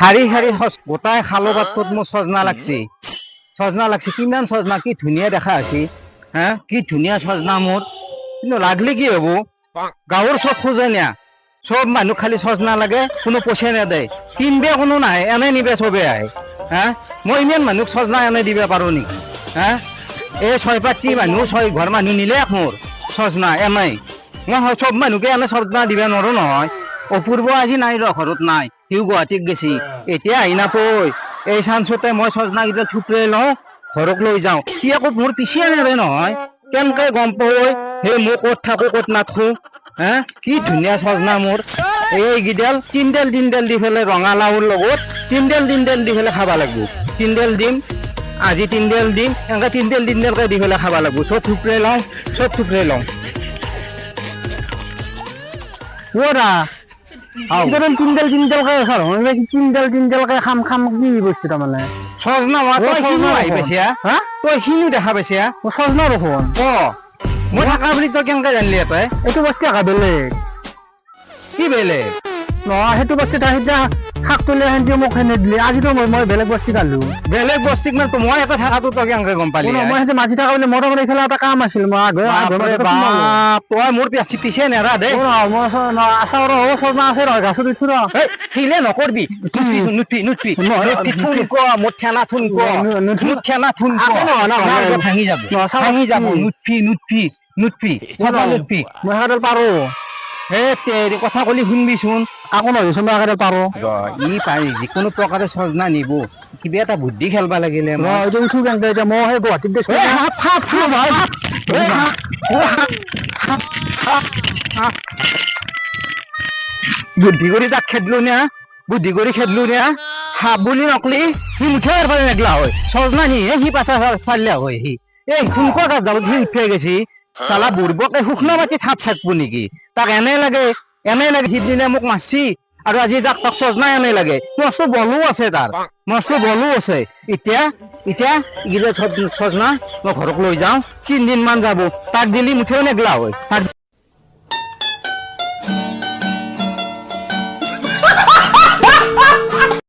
শাৰী শাৰী গোটাই খালো পাতত মোৰ সজনা লাগছি কিমান সজনা কি ধুনীয়া দেখা আছে হা কি ধুনীয়া সজনা মোৰ কিন্তু লাগলি কি হব গাঁৱৰ চব খোজে নিয়া সব মানুহ খালি সজনা লাগে কোনো পইচা নেদে কিনবে কোনো নাই এনে নিবে চবে আহে হা মই ইমান মানুহক সজনা এনে দিবা পাৰো নেকি হা এই 6 মানুহ 6 ঘৰ মানুহ নিলে মোৰ সজনা এনেই মই সব মানুহকে এনে সজনা দিবা নোৱাৰো নহয় অপূৰ্ব আজি নাই ৰ ঘৰত নাই সিও গুৱাহাটীত গেছি এতিয়া আহি নাপই এই চান্সতে মই সজনা কেইটা থুপৰাই লওঁ ঘৰক লৈ যাওঁ সি আকৌ মোৰ পিছিয়ে নেৰে নহয় কেনেকে গম পাই সেই মই ক'ত থাকো ক'ত নাথাকো হা কি ধুনীয়া সজনা মোৰ এইকেইডাল তিনডাল দি পেলাই ৰঙালাওৰ লগত তিনডাল দি পেলাই খাব লাগিব তিনডাল দিম আজি তিনডাল দিম এনেকে তিনডালকে দি পেলাই খাব লাগিব চব থুপৰাই লওঁ ওরা ইদারন তিনডালকে খার হয় কি তিনডালকে খাম কি বস্তু তা মানে সজনা সজনা আই পেছিয়া হ্যাঁ তুই হিনু দেখা পেছিয়া সজনা রকম মই থাকা বুলি তই কেনকে জানলি তই এইটো বস্তু একা বেলেগ কি বেলেগ নহয় সেইটো বস্তু এটা শাক তুলি হেঁতি মোক হেনে দিলে আজিতো মই বেলেগ বস্তু আলো বেলেগ বস্তু মানে মই এটা থাকাটো তই কেনকে গম পালি মই হেঁতে মাঝি থাকা বুলি মোৰ মানে এইফালে এটা কাম আছিল মই তই মোৰ পিছে নেৰা দে আচাৰ সজনা আছে ৰ গাছত উঠো ৰ হিলে নকৰবি নুঠি মোৰ ঠেনা থুন ভাঙি যাব নুঠি মই হাতত পাৰো তেৰি কথা কলি শুনবিচোন আকৌ নহয়চোন মই আগতে পাৰো ই পাৰি যিকোনো প্ৰকাৰে সজনা নিব কিবা এটা বুদ্ধি খেলবা লাগিলে উঠো কেনেকে এতিয়া মই সেই গুৱাহাটীত দেখিছো বুদ্ধি কৰি তাক খেদলো নে সাপ বুলি নকলি সি মুঠে এবাৰ নেগলা হয় সজনা নিহে সি পাছা চালিয়া হয় সি এই শুনক গালত সি উঠে গেছি চালা বুৰ্বকে শুকনা মাটি থাকবো নেকি তাক এনে লাগে সিদিনে মোক মাৰছি আৰু আজি তাক সজনা এনে লাগে মস্ত বলো আছে এতিয়া সজনা মই ঘৰক লৈ যাওঁ 3 দিন মান যাব তাক দিলি মুঠেও নেগলা হয়